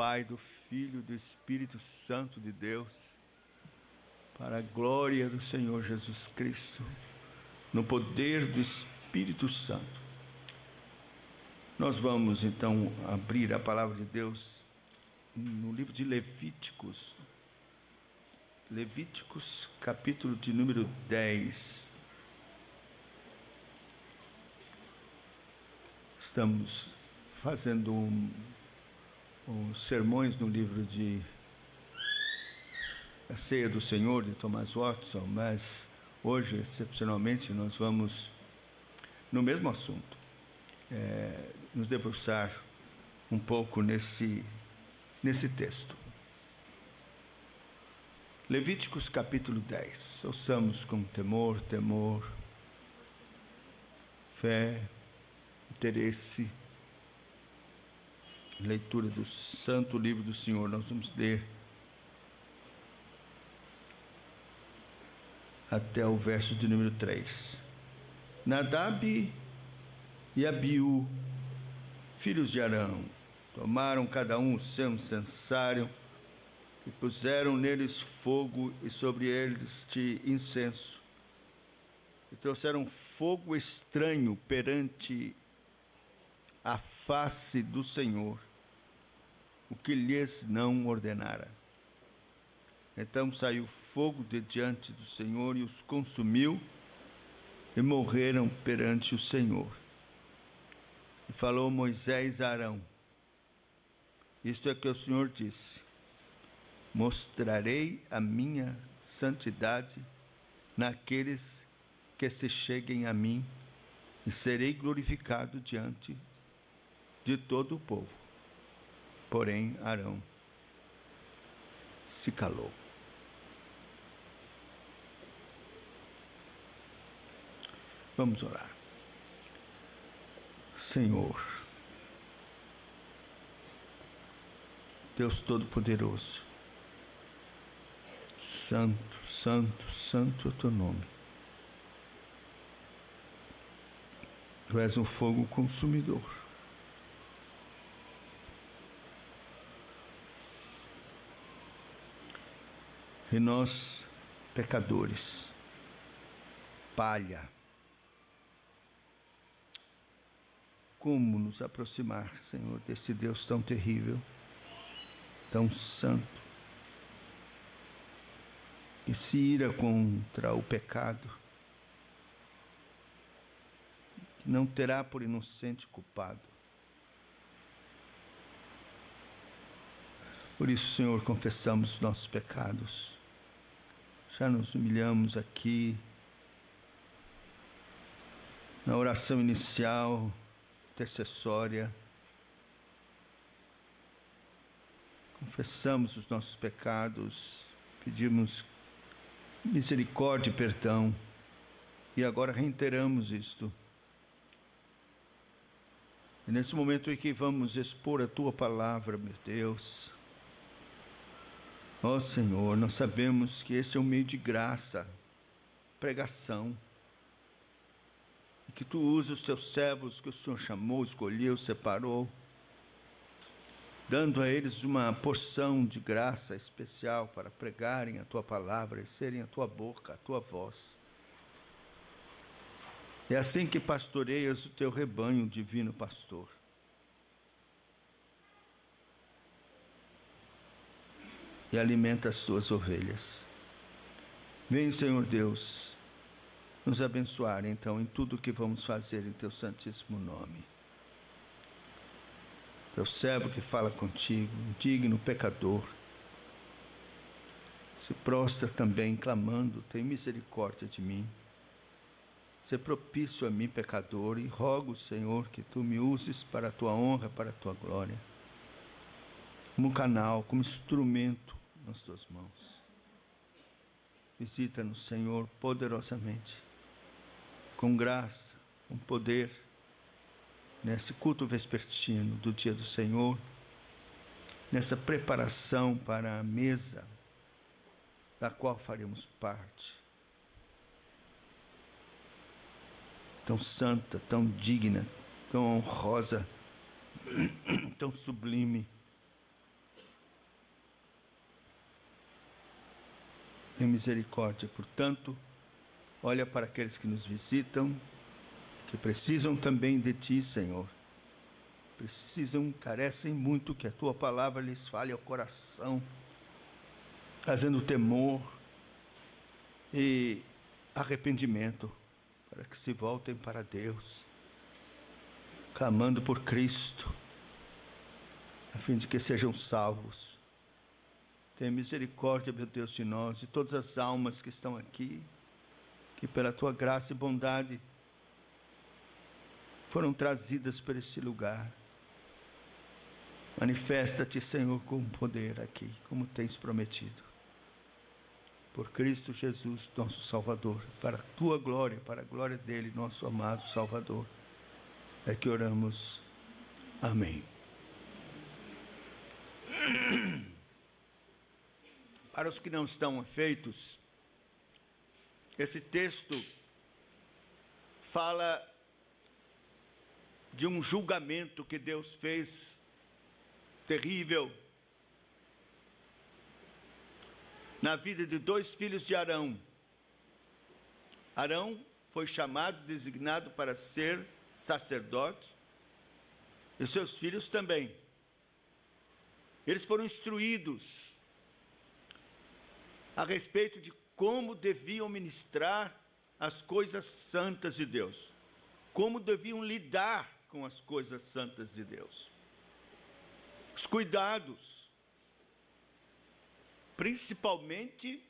Pai, do Filho e do Espírito Santo de Deus, para a glória do Senhor Jesus Cristo, no poder do Espírito Santo. Nós vamos então abrir a palavra de Deus no livro de Levíticos, capítulo de número 10. Estamos fazendo sermões no livro de A Ceia do Senhor, de Thomas Watson, mas hoje, excepcionalmente, nós vamos no mesmo assunto, nos debruçar um pouco nesse texto. Levíticos capítulo 10. Ouçamos com temor, fé, interesse, leitura do santo livro do Senhor. Nós vamos ler até o verso de número 3. Nadab e Abiú, filhos de Arão, tomaram cada um o seu incensário e puseram neles fogo e sobre eles de incenso. E trouxeram fogo estranho perante a face do Senhor, o que lhes não ordenara. Então saiu fogo de diante do Senhor e os consumiu, e morreram perante o Senhor. E falou Moisés a Arão: isto é que o Senhor disse: mostrarei a minha santidade naqueles que se cheguem a mim, e serei glorificado diante de todo o povo. Porém, Arão se calou. Vamos orar. Senhor, Deus Todo-Poderoso, santo, santo, santo é o teu nome. Tu és um fogo consumidor. E nós, pecadores, palha, como nos aproximar, Senhor, desse Deus tão terrível, tão santo, que se ira contra o pecado, que não terá por inocente culpado. Por isso, Senhor, confessamos nossos pecados. Já nos humilhamos aqui na oração inicial, intercessória. Confessamos os nossos pecados, pedimos misericórdia e perdão, e agora reiteramos isto. E nesse momento em que vamos expor a Tua palavra, meu Deus, ó Senhor, nós sabemos que este é um meio de graça, pregação, e que Tu usas os Teus servos que o Senhor chamou, escolheu, separou, dando a eles uma porção de graça especial para pregarem a Tua palavra e serem a Tua boca, a Tua voz. É assim que pastoreias o Teu rebanho, divino pastor. E alimenta as Tuas ovelhas. Vem, Senhor Deus, nos abençoar então em tudo o que vamos fazer em Teu santíssimo nome. Teu servo que fala contigo, digno pecador, se prostra também clamando: tem misericórdia de mim. Se propício a mim, pecador, e rogo, Senhor, que Tu me uses para a Tua honra, para a Tua glória, como canal, como instrumento nas Tuas mãos. Visita-nos, Senhor, poderosamente, com graça, com poder, nesse culto vespertino do dia do Senhor, nessa preparação para a mesa da qual faremos parte. Tão santa, tão digna, tão honrosa, tão sublime. Tem misericórdia, portanto, olha para aqueles que nos visitam, que precisam também de Ti, Senhor. Precisam, carecem muito que a Tua palavra lhes fale ao coração, trazendo temor e arrependimento, para que se voltem para Deus, clamando por Cristo, a fim de que sejam salvos. Tenha misericórdia, meu Deus, de nós, de todas as almas que estão aqui, que pela Tua graça e bondade foram trazidas para esse lugar. Manifesta-te, Senhor, com poder aqui, como tens prometido. Por Cristo Jesus, nosso Salvador, para a Tua glória, para a glória dEle, nosso amado Salvador, é que oramos. Amém. Para os que não estão afeitos, esse texto fala de um julgamento que Deus fez terrível na vida de dois filhos de Arão. Arão foi chamado, designado para ser sacerdote, e seus filhos também. Eles foram instruídos a respeito de como deviam ministrar as coisas santas de Deus, como deviam lidar com as coisas santas de Deus. Os cuidados, principalmente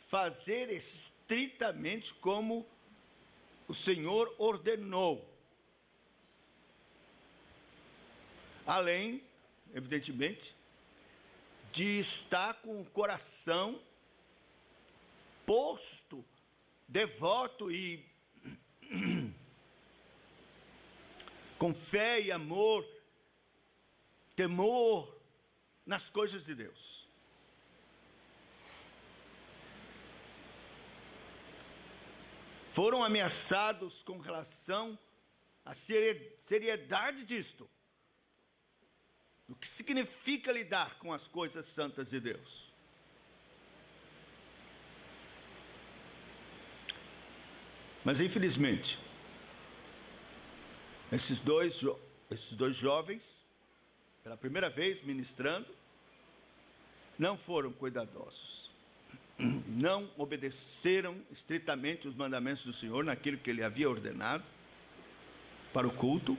fazer estritamente como o Senhor ordenou. Além, evidentemente, de estar com o coração posto, devoto e com fé e amor, temor nas coisas de Deus. Foram ameaçados com relação à seriedade disto, o que significa lidar com as coisas santas de Deus. Mas, infelizmente, esses dois jovens, pela primeira vez ministrando, não foram cuidadosos, não obedeceram estritamente os mandamentos do Senhor naquilo que Ele havia ordenado para o culto,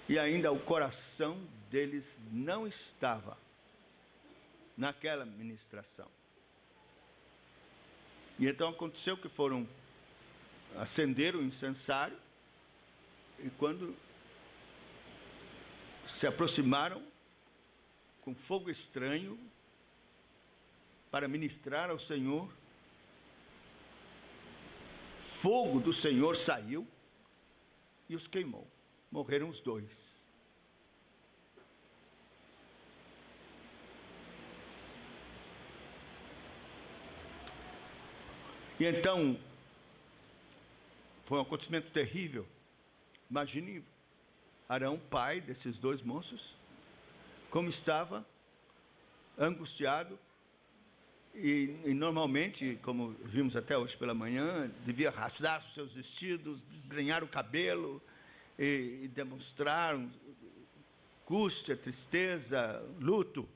e ainda o coração deles não estava naquela ministração. E então aconteceu que foram acender o incensário, e quando se aproximaram com fogo estranho para ministrar ao Senhor, fogo do Senhor saiu e os queimou. Morreram os dois. E então, foi um acontecimento terrível. Imagine Arão, pai desses dois moços, como estava angustiado, e normalmente, como vimos até hoje pela manhã, devia rasgar os seus vestidos, desgrenhar o cabelo e demonstrar angústia, tristeza, luto.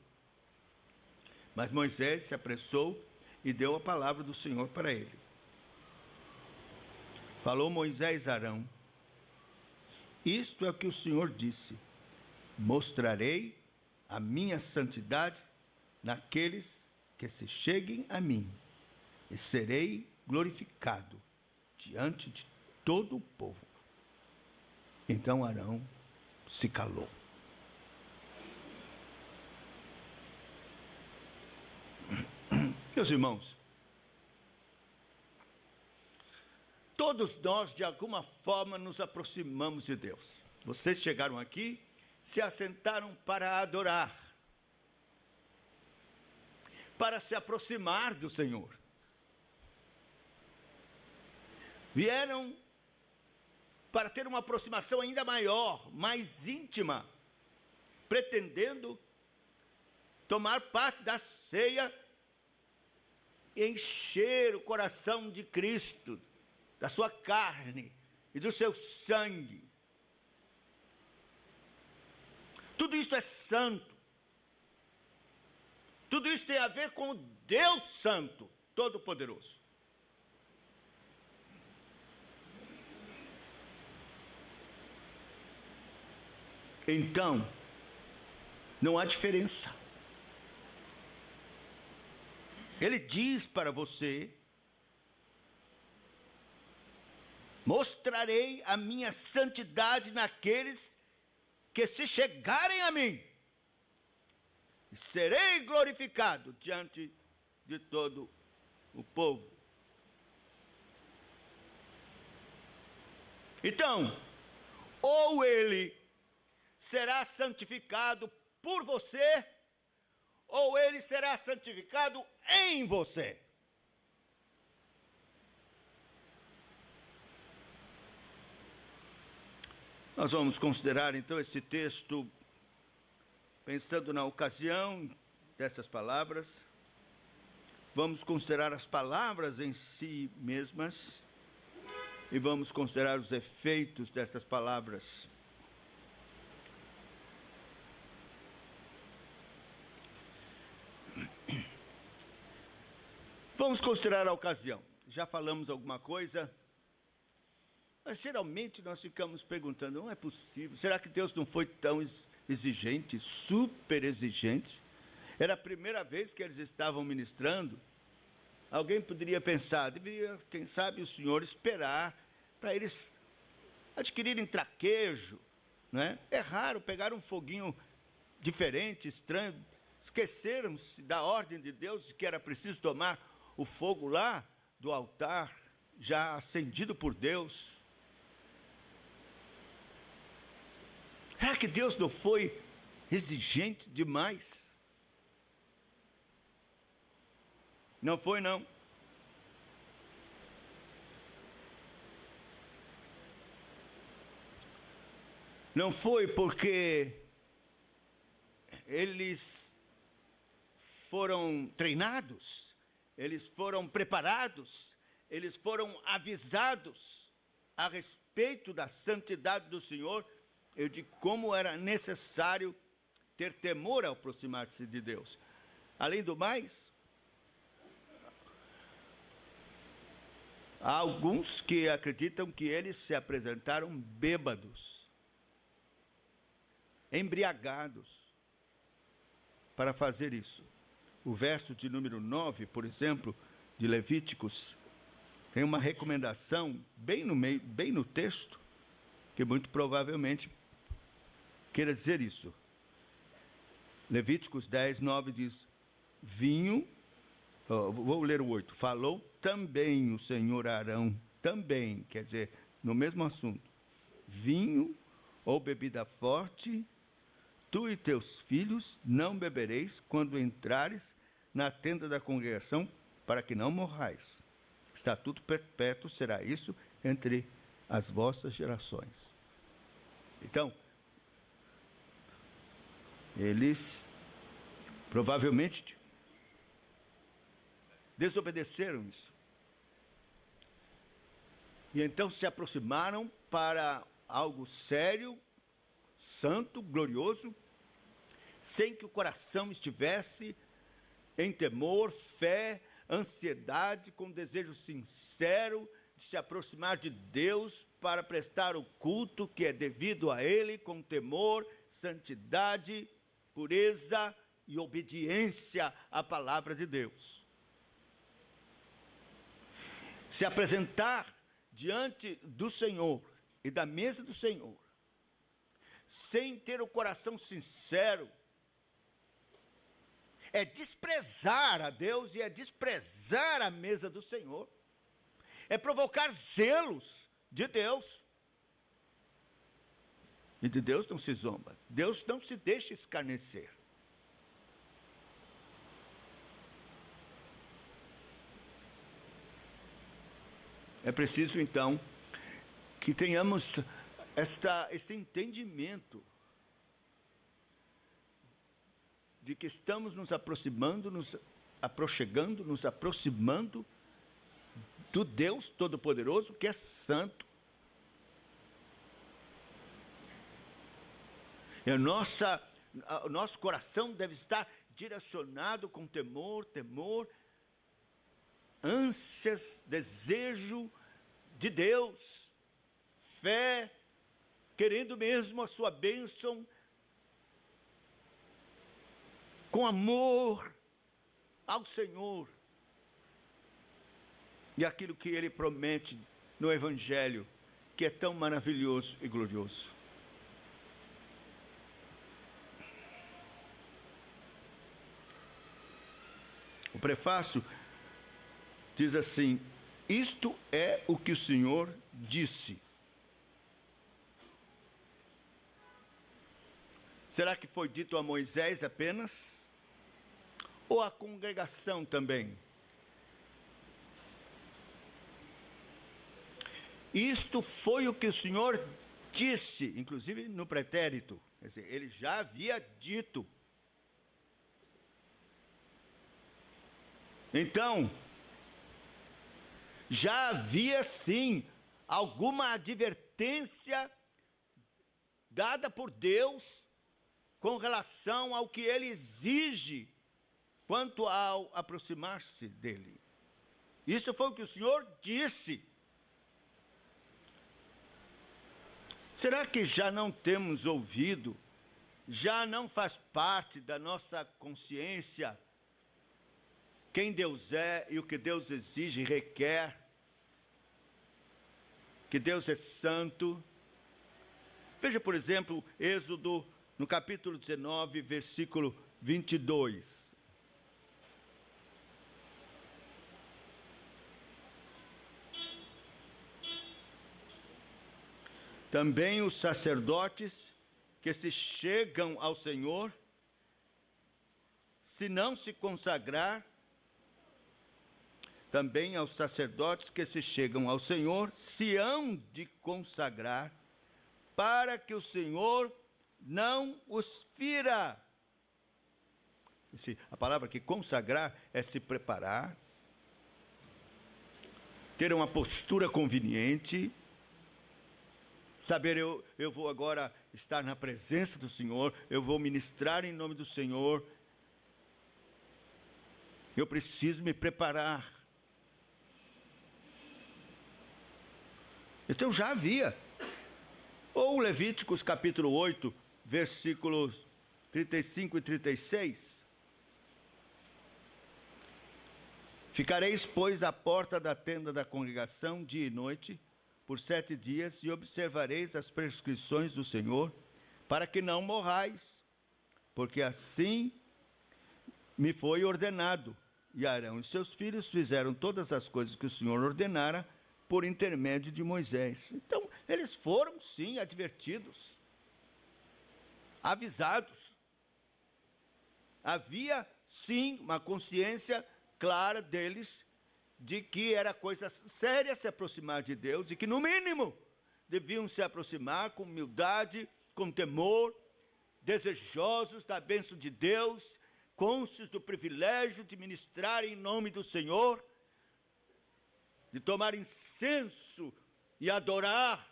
Mas Moisés se apressou e deu a palavra do Senhor para ele. Falou Moisés a Arão: isto é o que o Senhor disse: mostrarei a minha santidade naqueles que se cheguem a mim, e serei glorificado diante de todo o povo. Então Arão se calou. Meus irmãos, todos nós de alguma forma nos aproximamos de Deus. Vocês chegaram aqui, se assentaram para adorar, para se aproximar do Senhor. Vieram para ter uma aproximação ainda maior, mais íntima, pretendendo tomar parte da ceia encher o coração de Cristo, da sua carne e do seu sangue. Tudo isso é santo. Tudo isso tem a ver com o Deus Santo, Todo-Poderoso. Então, não há diferença. Ele diz para você: mostrarei a minha santidade naqueles que se chegarem a mim, e serei glorificado diante de todo o povo. Então, ou ele será santificado por você, ou ele será santificado em você. Nós vamos considerar então esse texto, pensando na ocasião dessas palavras. Vamos considerar as palavras em si mesmas e vamos considerar os efeitos dessas palavras. Vamos considerar a ocasião. Já falamos alguma coisa, mas geralmente nós ficamos perguntando: não é possível, será que Deus não foi tão exigente, super exigente? Era a primeira vez que eles estavam ministrando. Alguém poderia pensar, deveria, quem sabe, o Senhor esperar para eles adquirirem traquejo, não é? É raro pegar um foguinho diferente, estranho. Esqueceram-se da ordem de Deus, de que era preciso tomar o fogo lá do altar, já acendido por Deus. Será que Deus não foi exigente demais? Não foi, não. Não foi porque eles foram treinados, eles foram preparados, eles foram avisados a respeito da santidade do Senhor e de como era necessário ter temor ao aproximar-se de Deus. Além do mais, há alguns que acreditam que eles se apresentaram bêbados, embriagados, para fazer isso. O verso de número 9, por exemplo, de Levíticos, tem uma recomendação bem no meio, bem no texto, que muito provavelmente queira dizer isso. Levíticos 10, 9 diz: vinho, vou ler o 8, falou também o Senhor a Arão, também, quer dizer, no mesmo assunto, vinho ou bebida forte, tu e teus filhos não bebereis quando entrares na tenda da congregação, para que não morrais. Estatuto perpétuo será isso entre as vossas gerações. Então, eles provavelmente desobedeceram isso. E então se aproximaram para algo sério, santo, glorioso, sem que o coração estivesse em temor, fé, ansiedade, com desejo sincero de se aproximar de Deus para prestar o culto que é devido a Ele, com temor, santidade, pureza e obediência à palavra de Deus. Se apresentar diante do Senhor e da mesa do Senhor, sem ter o coração sincero, é desprezar a Deus e é desprezar a mesa do Senhor, é provocar zelos de Deus. E de Deus não se zomba, Deus não se deixa escarnecer. É preciso então que tenhamos esse entendimento de que estamos nos aproximando aproximando, nos aproximando do Deus Todo-Poderoso, que é santo. E o nosso coração deve estar direcionado com temor, ânsias, desejo de Deus, fé, querendo mesmo a sua bênção, com amor ao Senhor. E aquilo que Ele promete no Evangelho, que é tão maravilhoso e glorioso. O prefácio diz assim: isto é o que o Senhor disse. Será que foi dito a Moisés apenas? Ou à congregação também? Isto foi o que o Senhor disse, inclusive no pretérito. Quer dizer, ele já havia dito. Então, já havia sim alguma advertência dada por Deus com relação ao que Ele exige quanto ao aproximar-se dEle. Isso foi o que o Senhor disse. Será que já não temos ouvido, já não faz parte da nossa consciência quem Deus é e o que Deus exige e requer? Que Deus é santo. Veja, por exemplo, Êxodo, no capítulo 19, versículo 22. Também os sacerdotes que se chegam ao Senhor, se não se consagrar, também aos sacerdotes que se chegam ao Senhor, se hão de consagrar, para que o Senhor não os fira. A palavra aqui, consagrar, é se preparar, ter uma postura conveniente, saber, eu vou agora estar na presença do Senhor, eu vou ministrar em nome do Senhor, eu preciso me preparar. Então já havia. Ou Levíticos capítulo 8, versículos 35 e 36. Ficareis, pois, à porta da tenda da congregação, dia e noite, por 7 dias, e observareis as prescrições do Senhor, para que não morrais, porque assim me foi ordenado. E Arão e seus filhos fizeram todas as coisas que o Senhor ordenara, por intermédio de Moisés. Então, eles foram, sim, advertidos, avisados. Havia, sim, uma consciência clara deles de que era coisa séria se aproximar de Deus e que, no mínimo, deviam se aproximar com humildade, com temor, desejosos da bênção de Deus, cônscios do privilégio de ministrar em nome do Senhor, de tomar incenso e adorar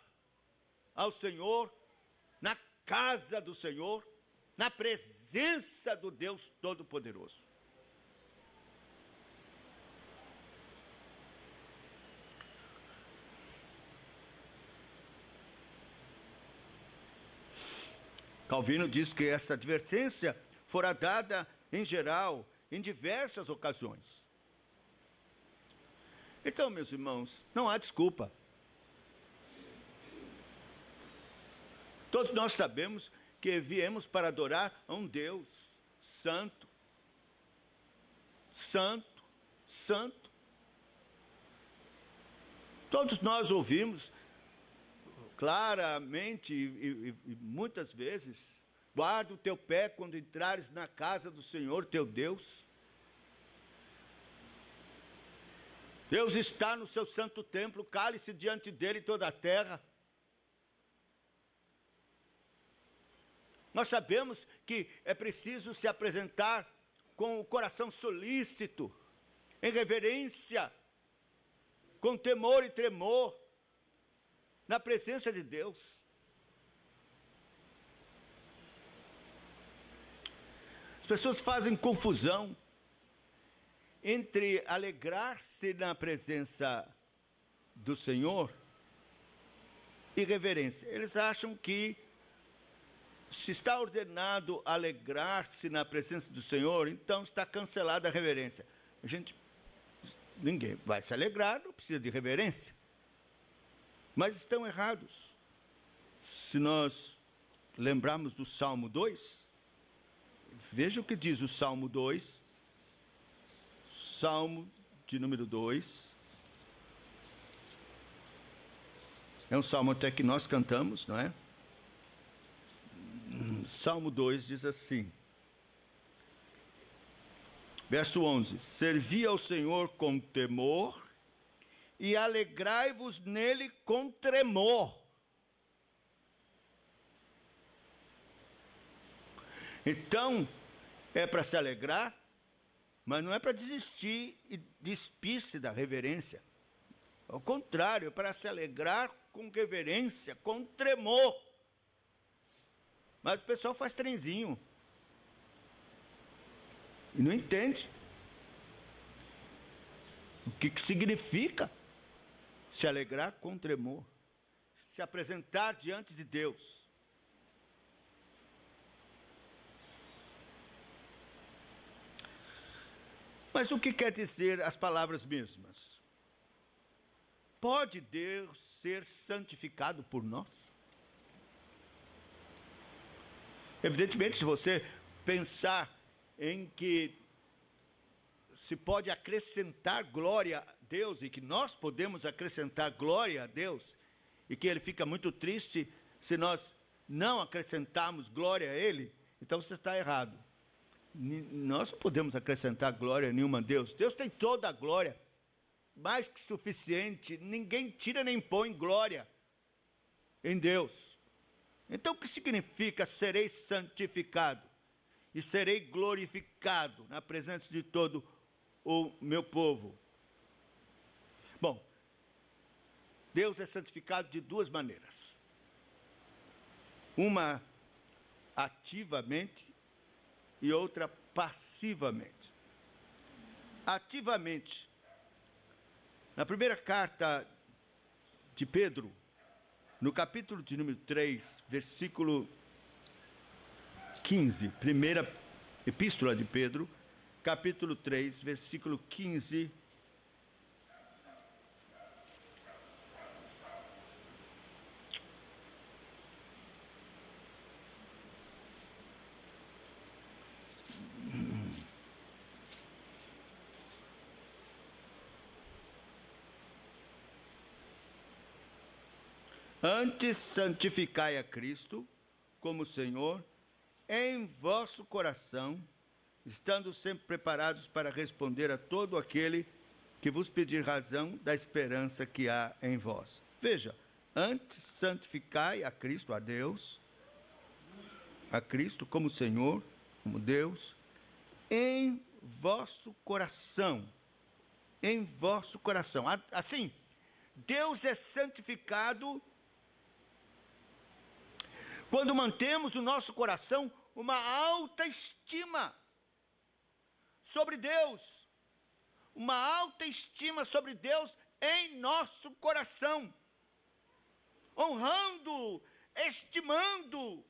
ao Senhor, na casa do Senhor, na presença do Deus Todo-Poderoso. Calvino diz que essa advertência fora dada em geral, em diversas ocasiões. Então, meus irmãos, não há desculpa. Todos nós sabemos que viemos para adorar a um Deus santo, santo, santo. Todos nós ouvimos claramente e muitas vezes: guarda o teu pé quando entrares na casa do Senhor teu Deus. Deus está no seu santo templo, cale-se diante dele toda a terra. Nós sabemos que é preciso se apresentar com o coração solícito, em reverência, com temor e tremor, na presença de Deus. As pessoas fazem confusão entre alegrar-se na presença do Senhor e reverência. Eles acham que se está ordenado alegrar-se na presença do Senhor, então está cancelada a reverência. Ninguém vai se alegrar, não precisa de reverência. Mas estão errados. Se nós lembrarmos do Salmo 2, veja o que diz o Salmo 2, Salmo de número 2. É um salmo até que nós cantamos, não é? Salmo 2 diz assim, verso 11: servi ao Senhor com temor e alegrai-vos nele com tremor. Então, é para se alegrar, mas não é para desistir e despir-se da reverência. Ao contrário, é para se alegrar com reverência, com tremor. Mas o pessoal faz trenzinho e não entende o que significa se alegrar com tremor, se apresentar diante de Deus. Mas o que quer dizer as palavras mesmas? Pode Deus ser santificado por nós? Evidentemente, se você pensar em que se pode acrescentar glória a Deus e que nós podemos acrescentar glória a Deus e que Ele fica muito triste se nós não acrescentarmos glória a Ele, então você está errado. Nós não podemos acrescentar glória nenhuma a Deus. Deus tem toda a glória, mais que suficiente. Ninguém tira nem põe glória em Deus. Então o que significa serei santificado e serei glorificado na presença de todo o meu povo? Bom, Deus é santificado de duas maneiras. Uma ativamente e outra passivamente. Ativamente, na primeira carta de Pedro, no capítulo de número 3, versículo 15, primeira epístola de Pedro, capítulo 3, versículo 15, antes santificai a Cristo como Senhor em vosso coração, estando sempre preparados para responder a todo aquele que vos pedir razão da esperança que há em vós. Veja, antes santificai a Cristo, a Deus, a Cristo como Senhor, como Deus, em vosso coração. Em vosso coração. Assim, Deus é santificado quando mantemos no nosso coração uma alta estima sobre Deus, uma alta estima sobre Deus em nosso coração, honrando, estimando,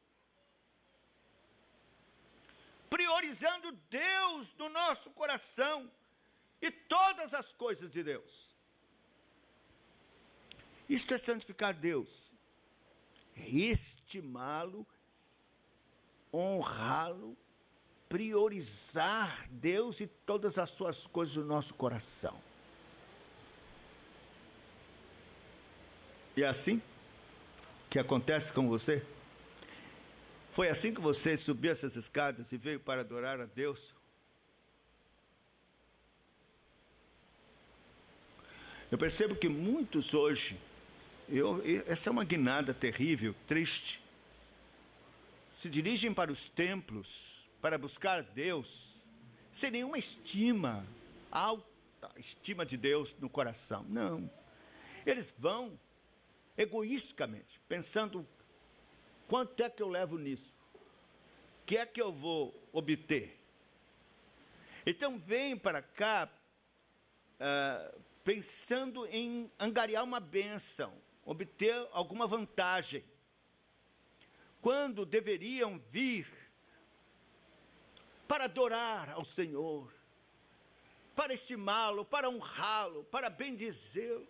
priorizando Deus no nosso coração e todas as coisas de Deus. Isto é santificar Deus. É estimá-lo, honrá-lo, priorizar Deus e todas as suas coisas no nosso coração. E é assim que acontece com você? Foi assim que você subiu essas escadas e veio para adorar a Deus? Eu percebo que muitos hoje, essa é uma guinada terrível, triste, se dirigem para os templos para buscar Deus, sem nenhuma estima, alta estima de Deus no coração. Não. Eles vão egoisticamente, pensando: quanto é que eu levo nisso? O que é que eu vou obter? Então vem para cá pensando em angariar uma bênção, obter alguma vantagem, quando deveriam vir para adorar ao Senhor, para estimá-lo, para honrá-lo, para bendizê-lo.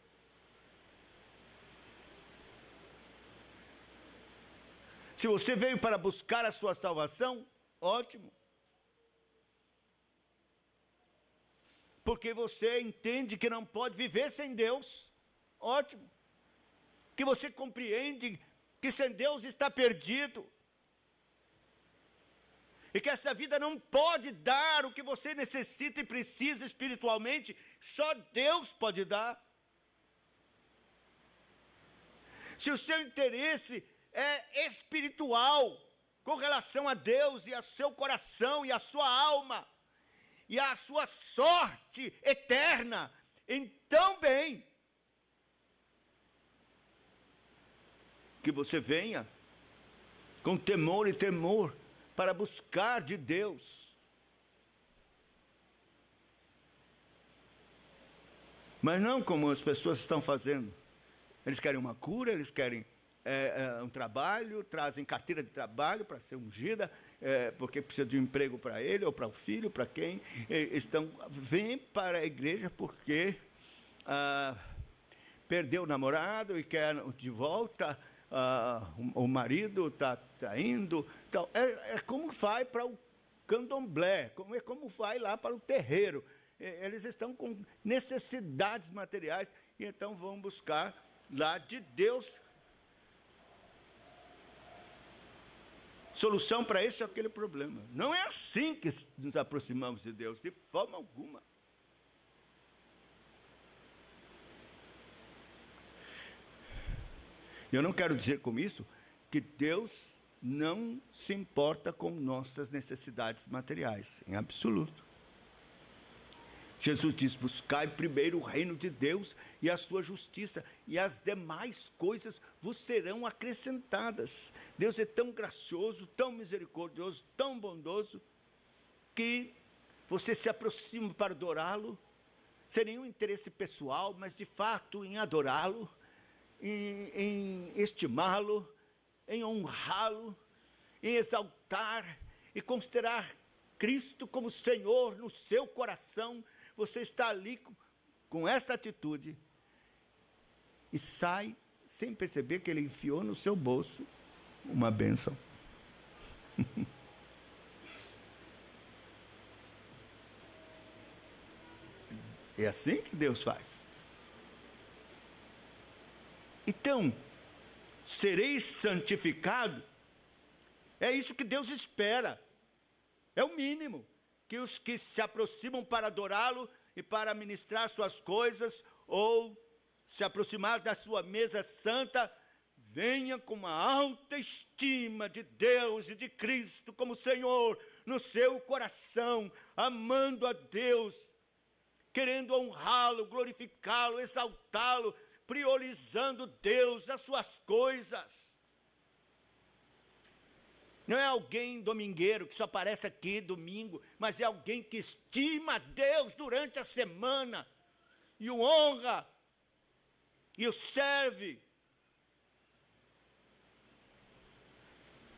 Se você veio para buscar a sua salvação, ótimo. Porque você entende que não pode viver sem Deus, ótimo. Que você compreende que sem Deus está perdido. E que esta vida não pode dar o que você necessita e precisa espiritualmente, só Deus pode dar. Se o seu interesse é espiritual, com relação a Deus e ao seu coração e à sua alma, e à sua sorte eterna, então bem, que você venha com temor e temor para buscar de Deus. Mas não como as pessoas estão fazendo. Eles querem uma cura, eles querem um trabalho, trazem carteira de trabalho para ser ungida, porque precisa de um emprego para ele, ou para o filho, para quem. Vêm para a igreja porque perdeu o namorado e quer de volta, o marido está indo. Então, é como vai para o candomblé, como vai lá para o terreiro. Eles estão com necessidades materiais, e então vão buscar lá de Deus solução para esse ou aquele problema. Não é assim que nos aproximamos de Deus, de forma alguma. Eu não quero dizer com isso que Deus não se importa com nossas necessidades materiais, em absoluto. Jesus diz: buscai primeiro o reino de Deus e a sua justiça, e as demais coisas vos serão acrescentadas. Deus é tão gracioso, tão misericordioso, tão bondoso, que você se aproxima para adorá-lo, sem nenhum interesse pessoal, mas de fato em adorá-lo, em estimá-lo, em honrá-lo, em exaltar e considerar Cristo como Senhor no seu coração. Você está ali com esta atitude e sai sem perceber que ele enfiou no seu bolso uma bênção. É assim que Deus faz. Então, sereis santificado, é isso que Deus espera, é o mínimo, que os que se aproximam para adorá-lo e para ministrar suas coisas, ou se aproximar da sua mesa santa, venha com uma alta estima de Deus e de Cristo como Senhor no seu coração, amando a Deus, querendo honrá-lo, glorificá-lo, exaltá-lo, priorizando Deus, as suas coisas. Não é alguém domingueiro que só aparece aqui domingo, mas é alguém que estima a Deus durante a semana, e o honra, e o serve,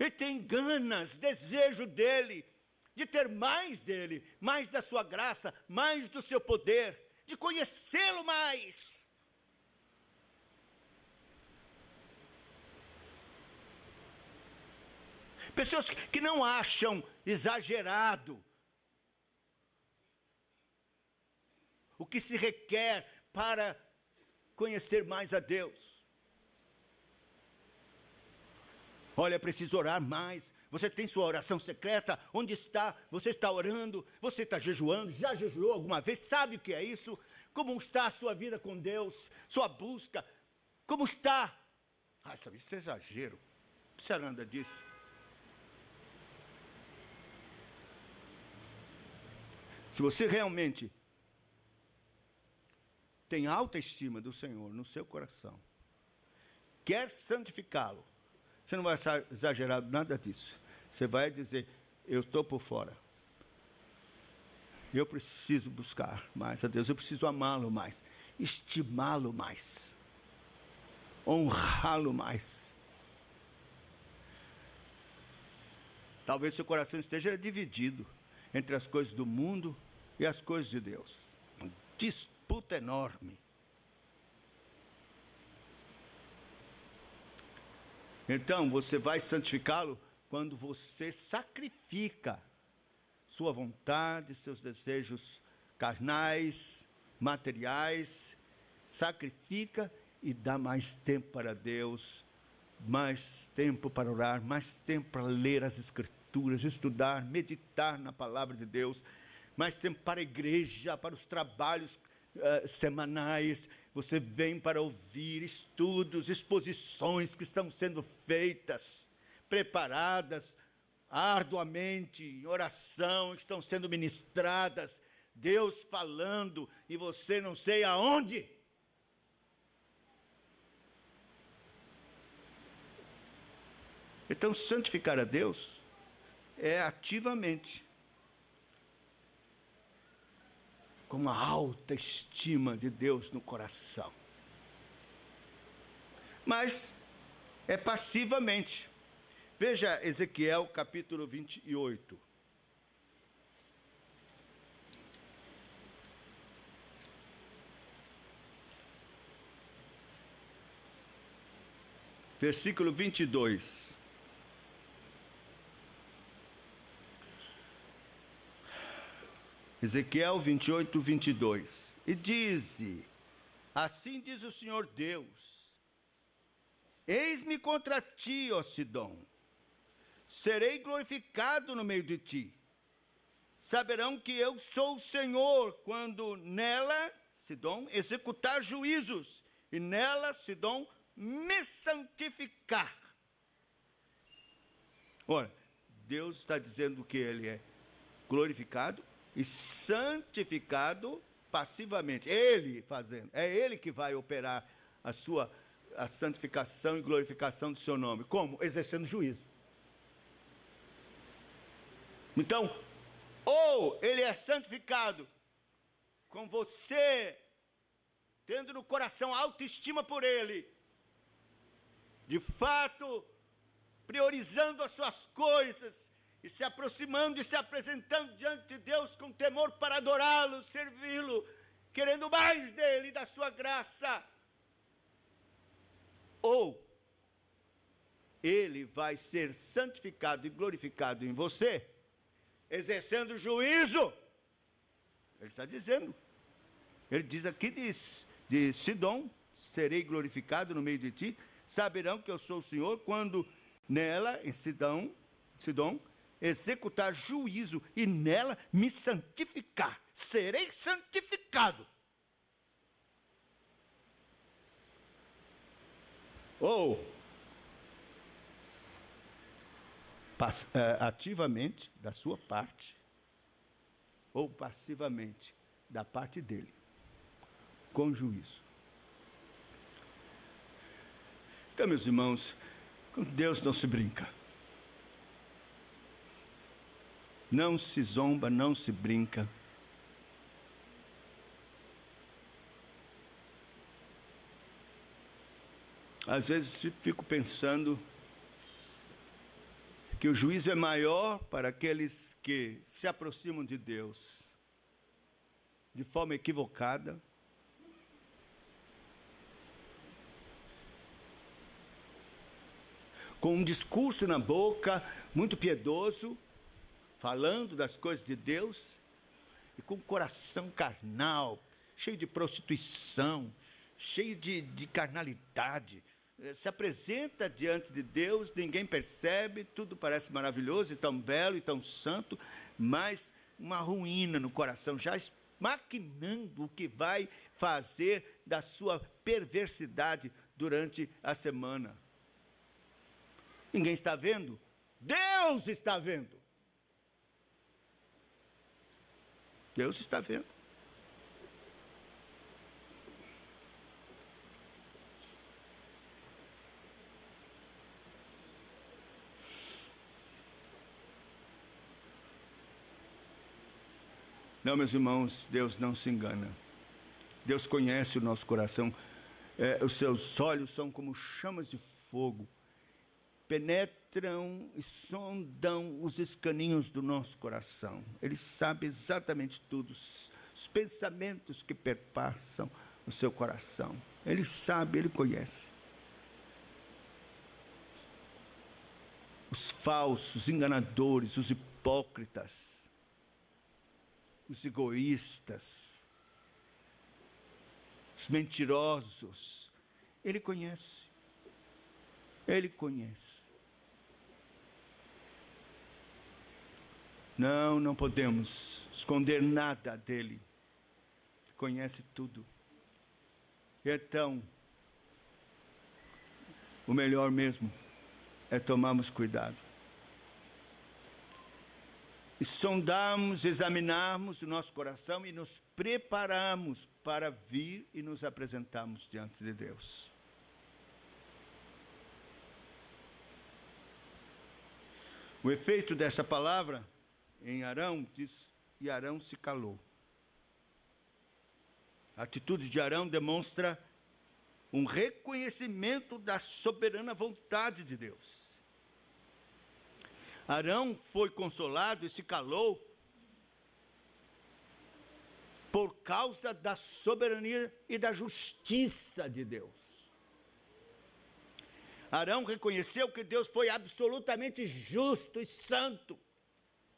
e tem ganas, desejo dele, de ter mais dele, mais da sua graça, mais do seu poder, de conhecê-lo mais. Pessoas que não acham exagerado o que se requer para conhecer mais a Deus. Olha, é preciso orar mais. Você tem sua oração secreta? Onde está? Você está orando? Você está jejuando? Já jejuou alguma vez? Sabe o que é isso? Como está a sua vida com Deus? Sua busca? Como está? Sabe, isso é exagero. Não precisa nada disso. Se você realmente tem alta estima do Senhor no seu coração, quer santificá-lo, você não vai exagerar nada disso. Você vai dizer, eu estou por fora. Eu preciso buscar mais a Deus, eu preciso amá-lo mais, estimá-lo mais, honrá-lo mais. Talvez seu coração esteja dividido entre as coisas do mundo e as coisas de Deus. Uma disputa enorme. Então, você vai santificá-lo quando você sacrifica sua vontade, seus desejos carnais, materiais, sacrifica e dá mais tempo para Deus, mais tempo para orar, mais tempo para ler as Escrituras, estudar, meditar na palavra de Deus, mais tempo para a igreja, para os trabalhos semanais. Você vem para ouvir estudos, exposições que estão sendo feitas, preparadas arduamente, em oração, que estão sendo ministradas, Deus falando, e você não sei aonde. Então, santificar a Deus é ativamente, com uma alta estima de Deus no coração. Mas é passivamente. Veja Ezequiel capítulo 28. Versículo 22. Ezequiel 28, 22. E dize, assim diz o Senhor Deus, eis-me contra ti, ó Sidom, serei glorificado no meio de ti. Saberão que eu sou o Senhor, quando nela, Sidom, executar juízos, e nela, Sidom, me santificar. Ora, Deus está dizendo que ele é glorificado e santificado passivamente. Ele fazendo, é ele que vai operar a santificação e glorificação do seu nome. Como? Exercendo juízo. Então, ou ele é santificado com você tendo no coração autoestima por ele, de fato priorizando as suas coisas e se aproximando e se apresentando diante de Deus com temor para adorá-lo, servi-lo, querendo mais dele e da sua graça. Ou ele vai ser santificado e glorificado em você, exercendo juízo. Ele está dizendo, ele diz aqui de Sidom, serei glorificado no meio de ti, saberão que eu sou o Senhor, quando nela, em Sidom, executar juízo, e nela me santificar, serei santificado. Ou ativamente da sua parte, ou passivamente da parte dele, com juízo. Então, meus irmãos, com Deus não se brinca. Não se zomba, não se brinca. Às vezes fico pensando que o juízo é maior para aqueles que se aproximam de Deus de forma equivocada, com um discurso na boca muito piedoso, falando das coisas de Deus, e com o coração carnal, cheio de prostituição, cheio de carnalidade, se apresenta diante de Deus, ninguém percebe, tudo parece maravilhoso e tão belo e tão santo, mas uma ruína no coração, já maquinando o que vai fazer da sua perversidade durante a semana. Ninguém está vendo? Deus está vendo. Deus está vendo. Não, meus irmãos, Deus não se engana. Deus conhece o nosso coração. Os seus olhos são como chamas de fogo. Penetram e sondam os escaninhos do nosso coração. Ele sabe exatamente tudo. Os pensamentos que perpassam o seu coração. Ele sabe, ele conhece. Os falsos, os enganadores, os hipócritas, os egoístas, os mentirosos, ele conhece. Ele conhece. Não podemos esconder nada dele. Ele conhece tudo. Então, o melhor mesmo é tomarmos cuidado. E sondarmos, examinarmos o nosso coração e nos prepararmos para vir e nos apresentarmos diante de Deus. O efeito dessa palavra em Arão diz: e Arão se calou. A atitude de Arão demonstra um reconhecimento da soberana vontade de Deus. Arão foi consolado e se calou por causa da soberania e da justiça de Deus. Arão reconheceu que Deus foi absolutamente justo e santo.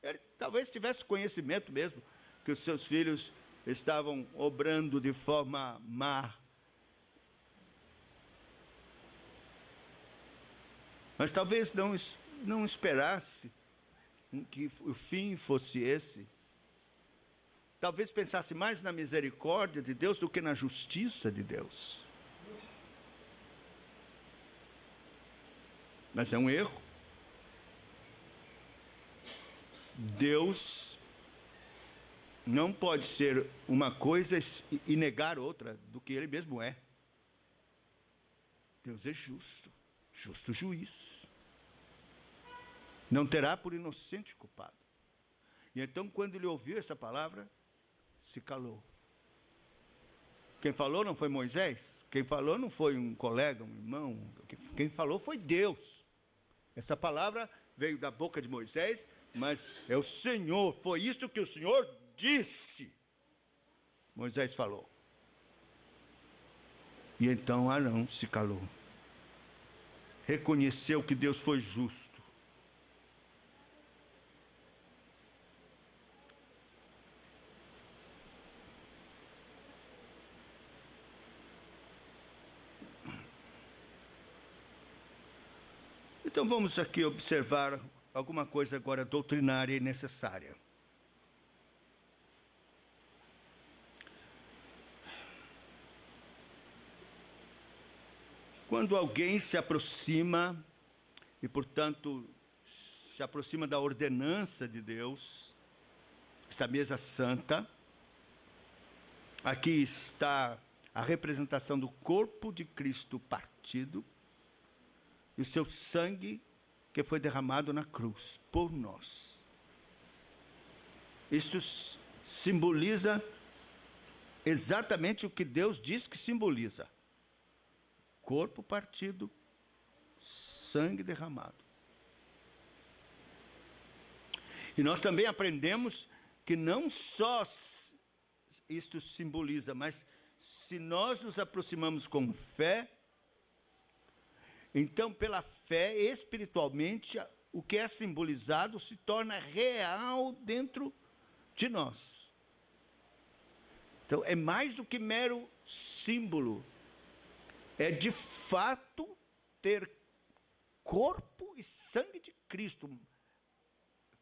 Ele talvez tivesse conhecimento mesmo que os seus filhos estavam obrando de forma má. Mas talvez não esperasse que o fim fosse esse. Talvez pensasse mais na misericórdia de Deus do que na justiça de Deus. Mas é um erro. Deus não pode ser uma coisa e negar outra do que Ele mesmo é. Deus é justo, justo juiz. Não terá por inocente culpado. E então, quando ele ouviu essa palavra, se calou. Quem falou não foi Moisés, quem falou não foi um colega, um irmão, quem falou foi Deus. Essa palavra veio da boca de Moisés, mas é o Senhor, foi isto que o Senhor disse. Moisés falou. E então Arão se calou. Reconheceu que Deus foi justo. Então vamos aqui observar alguma coisa agora doutrinária e necessária. Quando alguém se aproxima, e portanto se aproxima da ordenança de Deus, esta mesa santa, aqui está a representação do corpo de Cristo partido, e o seu sangue que foi derramado na cruz por nós. Isto simboliza exatamente o que Deus diz que simboliza: corpo partido, sangue derramado. E nós também aprendemos que não só isto simboliza, mas se nós nos aproximamos com fé, então, pela fé, espiritualmente, o que é simbolizado se torna real dentro de nós. Então, é mais do que mero símbolo. É, de fato, ter corpo e sangue de Cristo.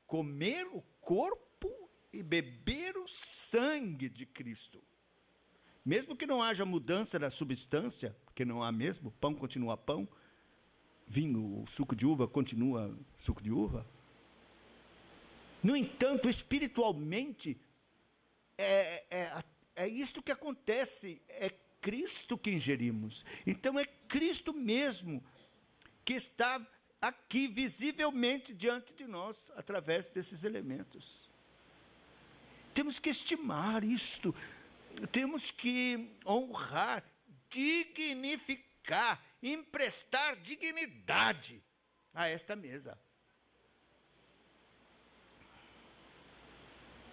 Comer o corpo e beber o sangue de Cristo. Mesmo que não haja mudança da substância, porque não há mesmo, pão continua pão, vinho, suco de uva continua suco de uva. No entanto, espiritualmente, é isto que acontece, é Cristo que ingerimos. Então é Cristo mesmo que está aqui visivelmente diante de nós, através desses elementos. Temos que estimar isto, temos que honrar, dignificar, emprestar dignidade a esta mesa.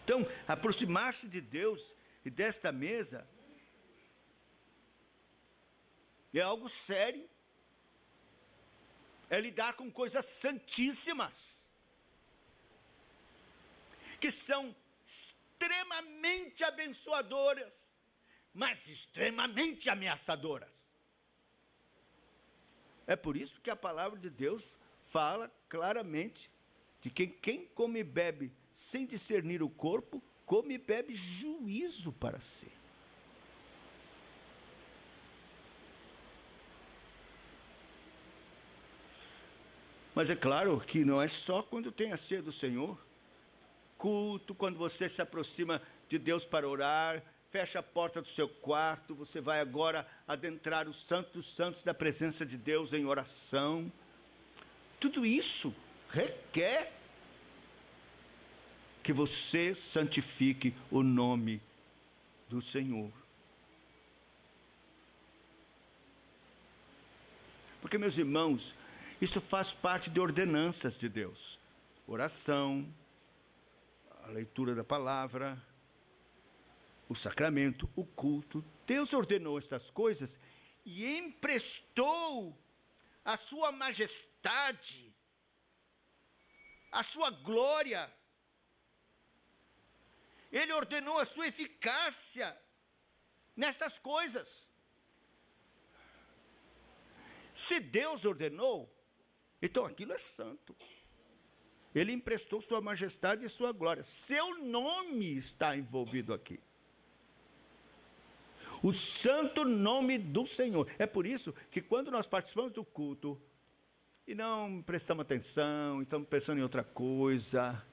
Então, aproximar-se de Deus e desta mesa é algo sério, é lidar com coisas santíssimas, que são extremamente abençoadoras, mas extremamente ameaçadoras. É por isso que a palavra de Deus fala claramente de que quem come e bebe sem discernir o corpo, come e bebe juízo para si. Mas é claro que não é só quando tem a ceia do Senhor. Culto, quando você se aproxima de Deus para orar, fecha a porta do seu quarto, você vai agora adentrar os santos dos santos da presença de Deus em oração. Tudo isso requer que você santifique o nome do Senhor. Porque, meus irmãos, isso faz parte de ordenanças de Deus. Oração, a leitura da palavra, o sacramento, o culto. Deus ordenou estas coisas e emprestou a sua majestade, a sua glória. Ele ordenou a sua eficácia nestas coisas. Se Deus ordenou, então aquilo é santo. Ele emprestou sua majestade e sua glória. Seu nome está envolvido aqui. O santo nome do Senhor. É por isso que quando nós participamos do culto e não prestamos atenção, estamos pensando em outra coisa,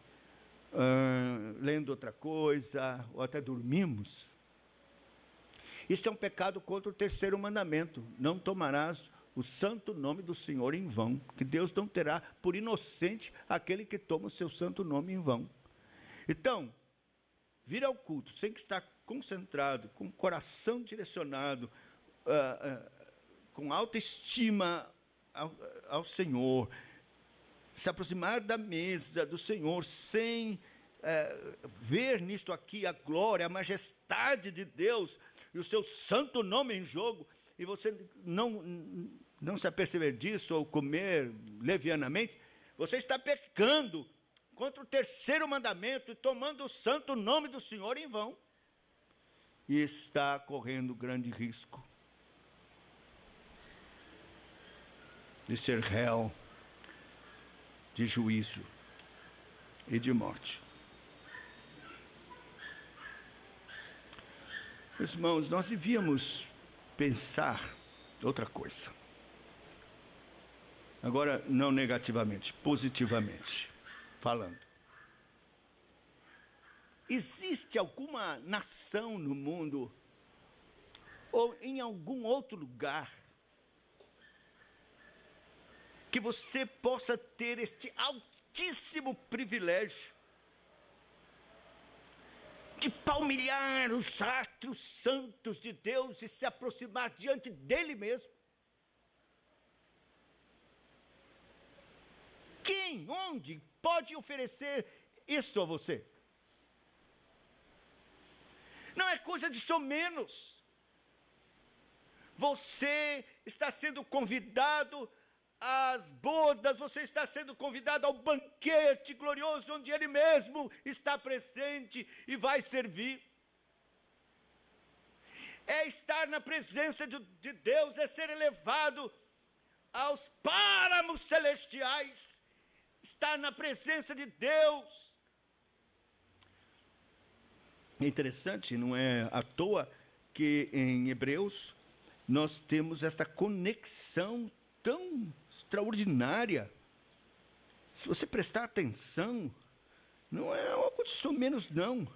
lendo outra coisa, ou até dormimos, isso é um pecado contra o terceiro mandamento. Não tomarás o santo nome do Senhor em vão, que Deus não terá por inocente aquele que toma o seu santo nome em vão. Então, vir ao culto sem que estar concentrado, com o coração direcionado, com autoestima ao Senhor, se aproximar da mesa do Senhor sem ver nisto aqui a glória, a majestade de Deus e o seu santo nome em jogo, e você não se aperceber disso ou comer levianamente, você está pecando contra o terceiro mandamento e tomando o santo nome do Senhor em vão. E está correndo grande risco de ser réu de juízo e de morte. Meus irmãos, nós devíamos pensar outra coisa. Agora, não negativamente, positivamente falando. Existe alguma nação no mundo, ou em algum outro lugar, que você possa ter este altíssimo privilégio de palmilhar os atos santos de Deus e se aproximar diante dele mesmo? Quem, onde pode oferecer isto a você? Não é coisa de somenos. Você está sendo convidado às bodas, você está sendo convidado ao banquete glorioso, onde Ele mesmo está presente e vai servir. É estar na presença de Deus, é ser elevado aos páramos celestiais, estar na presença de Deus. É interessante, não é à toa que em Hebreus nós temos esta conexão tão extraordinária. Se você prestar atenção, não é algo de somenos, não.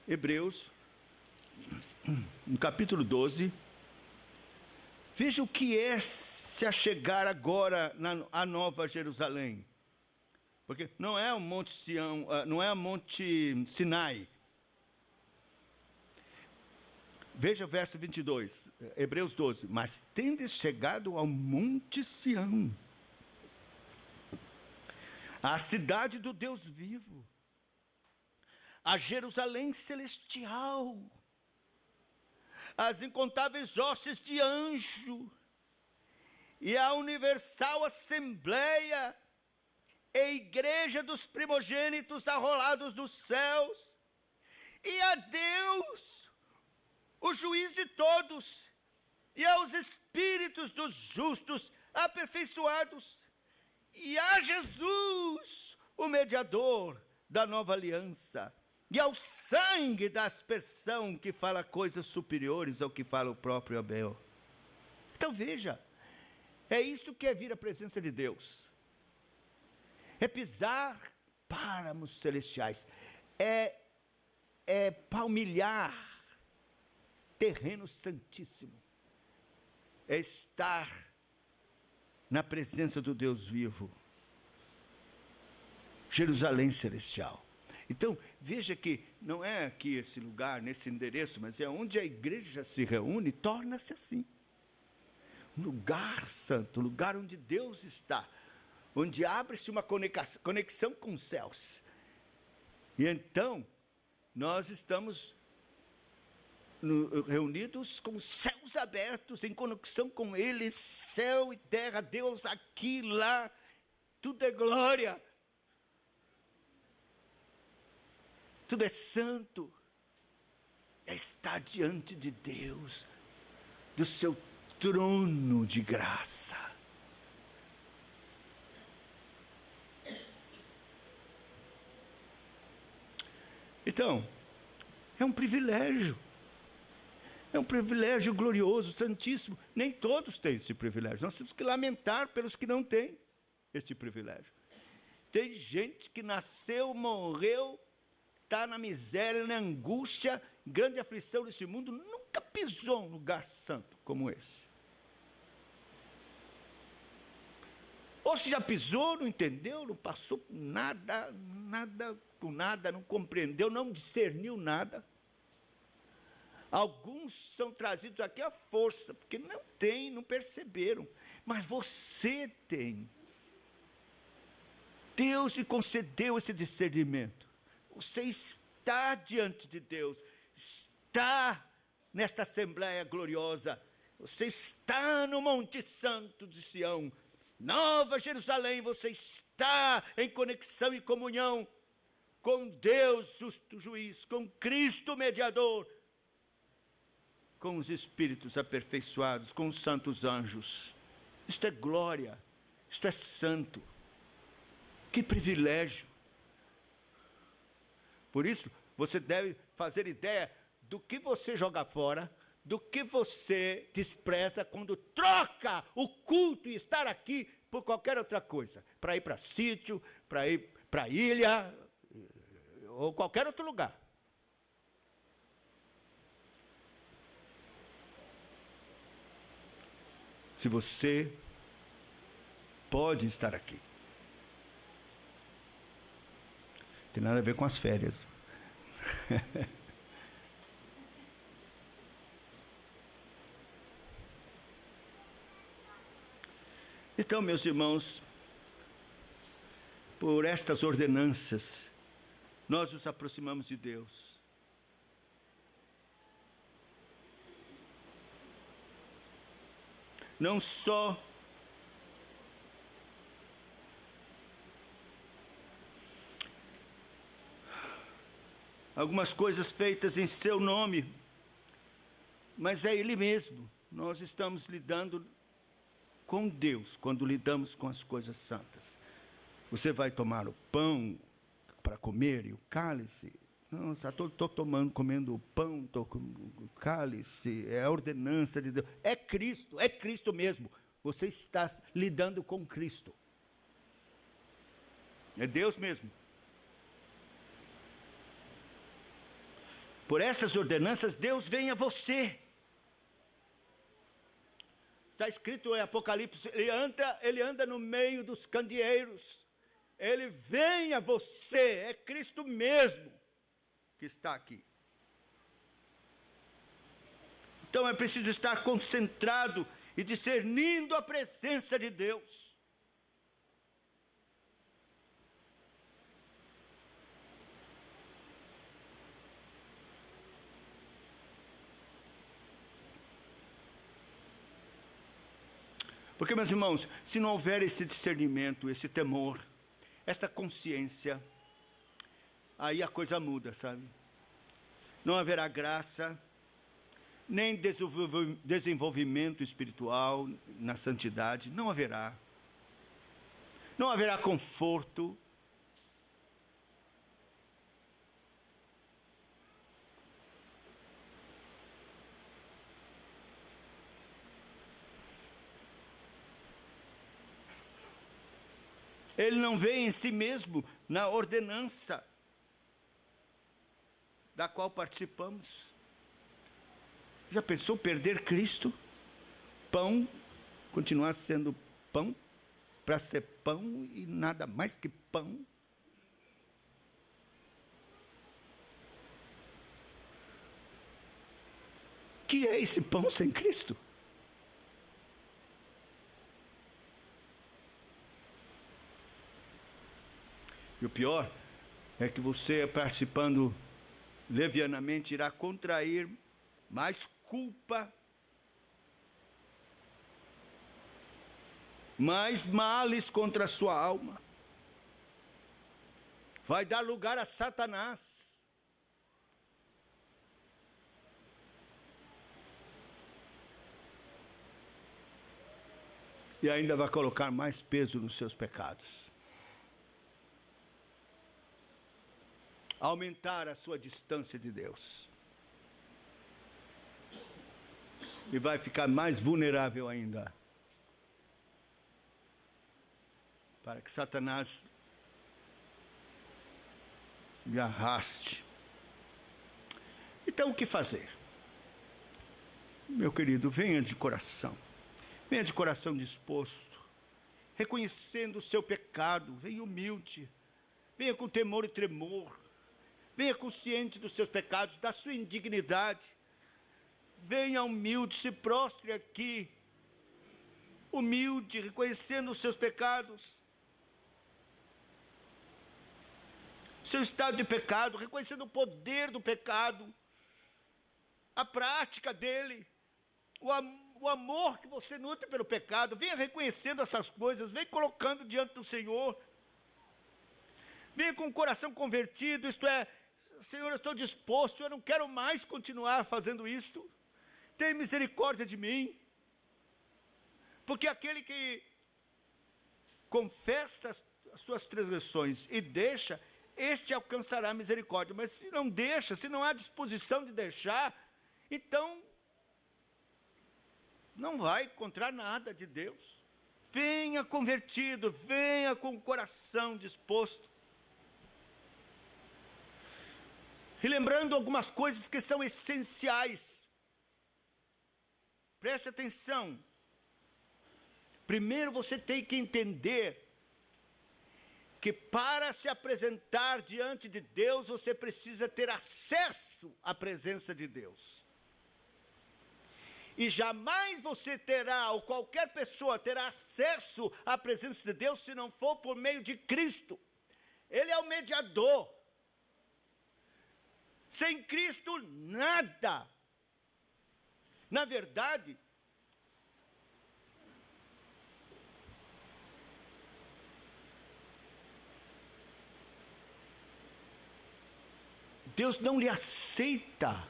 Hebreus, no capítulo 12, veja o que é se achegar agora à Nova Jerusalém. Porque não é o Monte Sião, não é o Monte Sinai. Veja o verso 22, Hebreus 12. Mas tendes chegado ao Monte Sião, à cidade do Deus vivo, a Jerusalém celestial, as incontáveis hostes de anjo, e a universal assembleia, e a igreja dos primogênitos arrolados dos céus, e a Deus, o juiz de todos, e aos espíritos dos justos aperfeiçoados, e a Jesus, o mediador da nova aliança, e ao sangue da aspersão, que fala coisas superiores ao que fala o próprio Abel. Então veja, é isso que é vir à presença de Deus, é pisar páramos celestiais, é palmilhar terreno santíssimo, é estar na presença do Deus vivo, Jerusalém celestial. Então, veja que não é aqui esse lugar, nesse endereço, mas é onde a igreja se reúne, torna-se assim. Um lugar santo, um lugar onde Deus está, onde abre-se uma conexão com os céus. E então, nós estamos reunidos com os céus abertos, em conexão com Ele, céu e terra, Deus aqui, lá, tudo é glória. Tudo é santo, é estar diante de Deus, do seu trono de graça. Então, é um privilégio glorioso, santíssimo. Nem todos têm esse privilégio, nós temos que lamentar pelos que não têm este privilégio. Tem gente que nasceu, morreu, está na miséria, na angústia, grande aflição desse mundo, nunca pisou num lugar santo como esse. Ou se já pisou, não entendeu, não passou por nada, não compreendeu, não discerniu nada. Alguns são trazidos aqui à força, porque não tem, não perceberam. Mas você tem. Deus lhe concedeu esse discernimento. Você está diante de Deus, está nesta Assembleia gloriosa, você está no Monte Santo de Sião, Nova Jerusalém, você está em conexão e comunhão com Deus, justo juiz, com Cristo mediador, com os espíritos aperfeiçoados, com os santos anjos. Isto é glória, isto é santo. Que privilégio! Por isso, você deve fazer ideia do que você joga fora, do que você despreza quando troca o culto e estar aqui por qualquer outra coisa. Para ir para sítio, para ir para ilha, ou qualquer outro lugar. Se você pode estar aqui. Tem nada a ver com as férias. Então, meus irmãos, por estas ordenanças, nós nos aproximamos de Deus. Não só algumas coisas feitas em seu nome, mas é Ele mesmo. Nós estamos lidando com Deus quando lidamos com as coisas santas. Você vai tomar o pão para comer e o cálice. Não, estou comendo o pão, estou com o cálice, é a ordenança de Deus. É Cristo mesmo. Você está lidando com Cristo. É Deus mesmo. Por essas ordenanças, Deus vem a você. Está escrito em Apocalipse, ele anda no meio dos candeeiros. Ele vem a você, é Cristo mesmo que está aqui. Então é preciso estar concentrado e discernindo a presença de Deus. Porque, meus irmãos, se não houver esse discernimento, esse temor, esta consciência, aí a coisa muda, sabe? Não haverá graça, nem desenvolvimento espiritual na santidade, não haverá. Não haverá conforto. Ele não vê em si mesmo na ordenança da qual participamos. Já pensou perder Cristo? Pão, continuar sendo pão, para ser pão e nada mais que pão? Que é esse pão sem Cristo? E o pior é que você, participando levianamente, irá contrair mais culpa, mais males contra a sua alma. Vai dar lugar a Satanás. E ainda vai colocar mais peso nos seus pecados. Aumentar a sua distância de Deus. E vai ficar mais vulnerável ainda. Para que Satanás me arraste. Então, o que fazer? Meu querido, venha de coração. Venha de coração disposto. Reconhecendo o seu pecado. Venha humilde. Venha com temor e tremor. Venha consciente dos seus pecados, da sua indignidade. Venha humilde, se prostre aqui. Humilde, reconhecendo os seus pecados. Seu estado de pecado, reconhecendo o poder do pecado. A prática dele. O amor que você nutre pelo pecado. Venha reconhecendo essas coisas. Venha colocando diante do Senhor. Venha com o coração convertido, isto é, Senhor, eu estou disposto, eu não quero mais continuar fazendo isto. Tenha misericórdia de mim. Porque aquele que confessa as suas transgressões e deixa, este alcançará misericórdia. Mas se não deixa, se não há disposição de deixar, então não vai encontrar nada de Deus. Venha convertido, venha com o coração disposto. E lembrando algumas coisas que são essenciais. Preste atenção. Primeiro você tem que entender que para se apresentar diante de Deus, você precisa ter acesso à presença de Deus. E jamais você terá, ou qualquer pessoa terá acesso à presença de Deus, se não for por meio de Cristo. Ele é o mediador. Sem Cristo, nada. Na verdade, Deus não lhe aceita,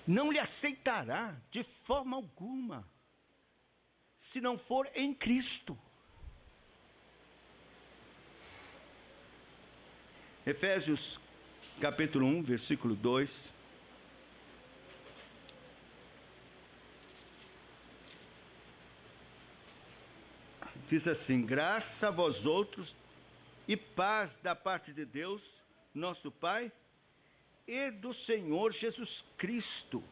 não lhe aceitará de forma alguma, se não for em Cristo. Efésios capítulo 1, versículo 2. Diz assim: graça a vós outros e paz da parte de Deus, nosso Pai, e do Senhor Jesus Cristo.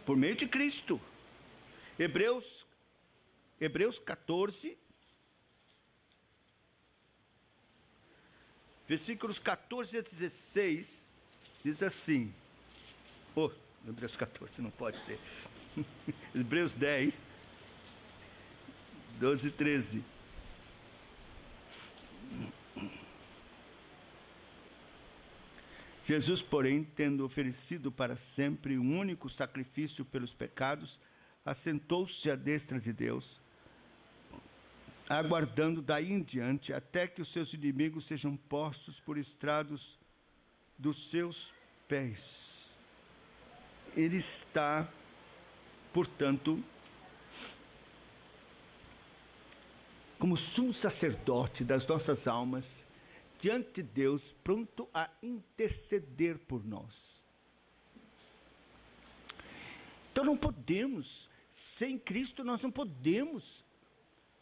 Por meio de Cristo. Hebreus 14, versículos 14 a 16, diz assim. Hebreus 14 não pode ser. Hebreus 10, 12 e 13. Jesus, porém, tendo oferecido para sempre um único sacrifício pelos pecados, assentou-se à destra de Deus, aguardando daí em diante até que os seus inimigos sejam postos por estrados dos seus pés. Ele está, portanto, como sumo sacerdote das nossas almas, diante de Deus, pronto a interceder por nós. Então não podemos, sem Cristo nós não podemos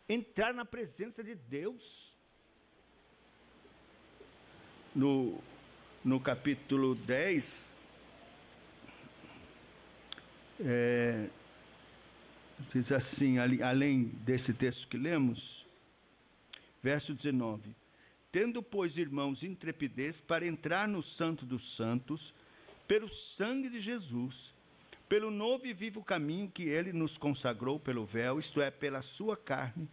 entrar na presença de Deus. No capítulo 10, diz assim, além desse texto que lemos, verso 19: tendo, pois, irmãos, intrepidez para entrar no Santo dos Santos, pelo sangue de Jesus, pelo novo e vivo caminho que ele nos consagrou pelo véu, isto é, pela sua carne,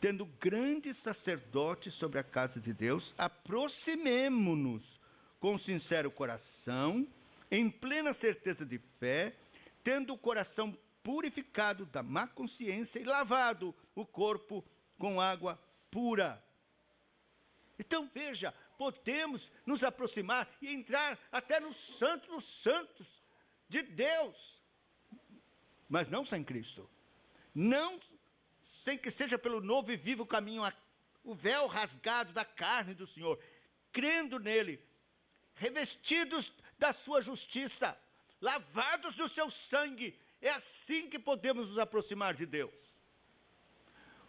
tendo grande sacerdote sobre a casa de Deus, aproximemo-nos com sincero coração, em plena certeza de fé, tendo o coração purificado da má consciência e lavado o corpo com água pura. Então veja, podemos nos aproximar e entrar até no Santo dos Santos de Deus, mas não sem Cristo, não sem que seja pelo novo e vivo caminho, o véu rasgado da carne do Senhor, crendo nele, revestidos da sua justiça, lavados do seu sangue. É assim que podemos nos aproximar de Deus.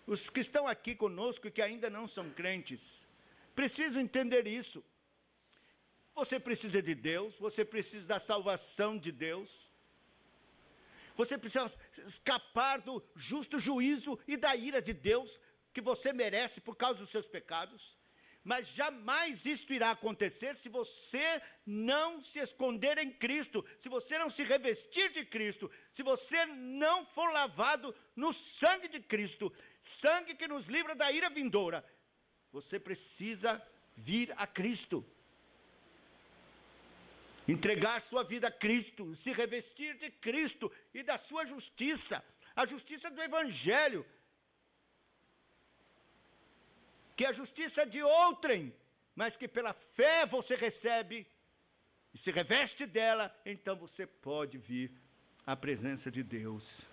Os que estão aqui conosco e que ainda não são crentes, precisam entender isso. Você precisa de Deus, você precisa da salvação de Deus, você precisa escapar do justo juízo e da ira de Deus, que você merece por causa dos seus pecados, mas jamais isto irá acontecer se você não se esconder em Cristo, se você não se revestir de Cristo, se você não for lavado no sangue de Cristo, sangue que nos livra da ira vindoura. Você precisa vir a Cristo, entregar sua vida a Cristo, se revestir de Cristo e da sua justiça, a justiça do Evangelho, que é a justiça de outrem, mas que pela fé você recebe e se reveste dela, então você pode vir à presença de Deus,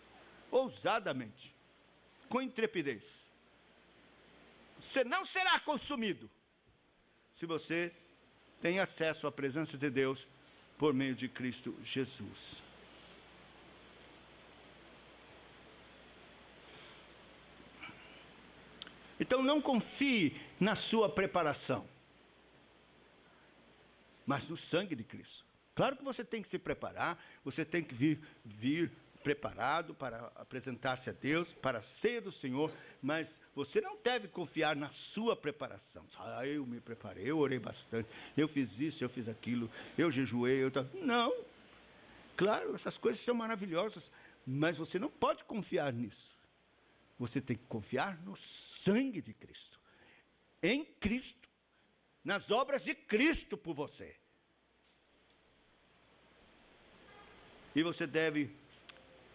ousadamente, com intrepidez. Você não será consumido se você tem acesso à presença de Deus por meio de Cristo Jesus. Então não confie na sua preparação, mas no sangue de Cristo. Claro que você tem que se preparar, você tem que vir preparado para apresentar-se a Deus, para a ceia do Senhor, mas você não deve confiar na sua preparação. Eu me preparei, eu orei bastante, eu fiz isso, eu fiz aquilo, eu jejuei, Não, claro, essas coisas são maravilhosas, mas você não pode confiar nisso. Você tem que confiar no sangue de Cristo, em Cristo, nas obras de Cristo por você. E você deve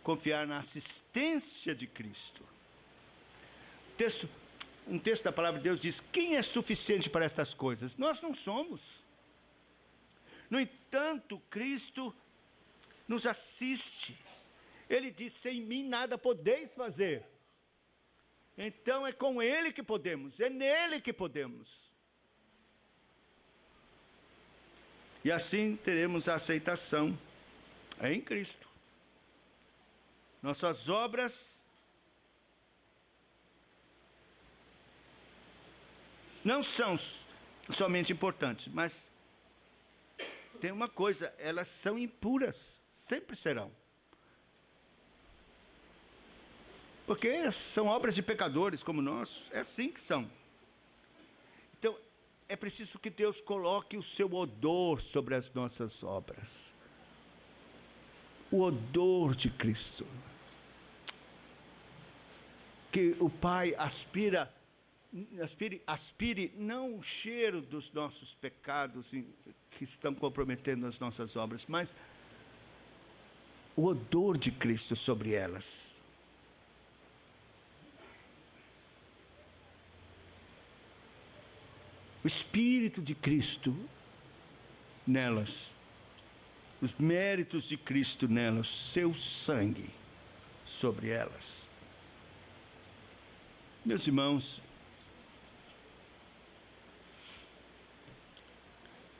confiar na assistência de Cristo. Um texto da palavra de Deus diz: quem é suficiente para estas coisas? Nós não somos. No entanto, Cristo nos assiste. Ele diz: sem mim nada podeis fazer. Então é com Ele que podemos, é nele que podemos. E assim teremos a aceitação em Cristo. Nossas obras não são somente importantes, mas tem uma coisa, elas são impuras, sempre serão. Porque são obras de pecadores como nós, é assim que são. Então, é preciso que Deus coloque o seu odor sobre as nossas obras. O odor de Cristo. Que o Pai aspire não o cheiro dos nossos pecados que estão comprometendo as nossas obras, mas o odor de Cristo sobre elas. O Espírito de Cristo nelas, os méritos de Cristo nelas, seu sangue sobre elas. Meus irmãos,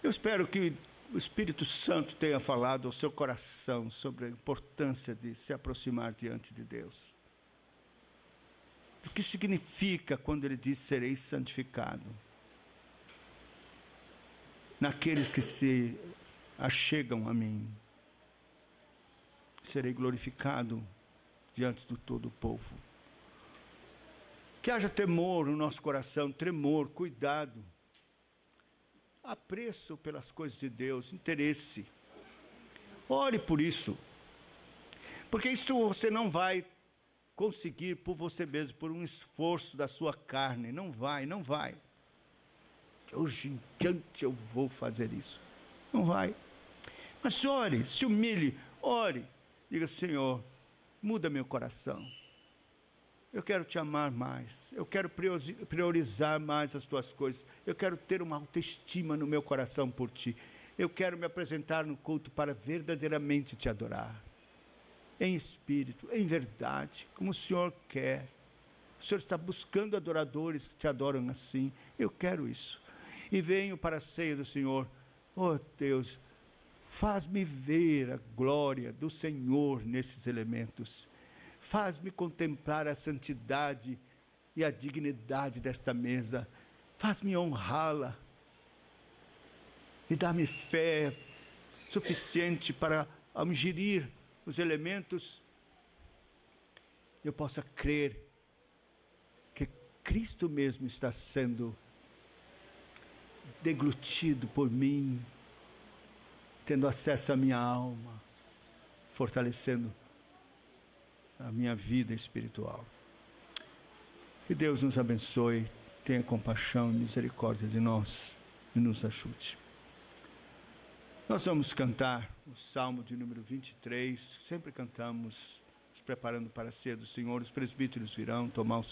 eu espero que o Espírito Santo tenha falado ao seu coração sobre a importância de se aproximar diante de Deus. O que significa quando ele diz sereis santificado? Naqueles que se achegam a mim, serei glorificado diante de todo o povo. Que haja temor no nosso coração, tremor, cuidado, apreço pelas coisas de Deus, interesse. Ore por isso, porque isso você não vai conseguir por você mesmo, por um esforço da sua carne, não vai. Hoje em diante eu vou fazer isso. Não vai. Mas ore, se humilhe, ore. Diga, Senhor, muda meu coração. Eu quero te amar mais. Eu quero priorizar mais as tuas coisas. Eu quero ter uma autoestima no meu coração por ti. Eu quero me apresentar no culto para verdadeiramente te adorar. Em espírito, em verdade, como o Senhor quer. O Senhor está buscando adoradores que te adoram assim. Eu quero isso. E venho para a ceia do Senhor. Oh Deus, faz-me ver a glória do Senhor nesses elementos. Faz-me contemplar a santidade e a dignidade desta mesa. Faz-me honrá-la. E dá-me fé suficiente para, ao ingerir os elementos, eu possa crer que Cristo mesmo está sendo deglutido por mim, tendo acesso à minha alma, fortalecendo a minha vida espiritual. Que Deus nos abençoe, tenha compaixão e misericórdia de nós e nos ajude. Nós vamos cantar o Salmo de número 23, sempre cantamos, nos preparando para a ceia do Senhor. Os presbíteros virão tomar o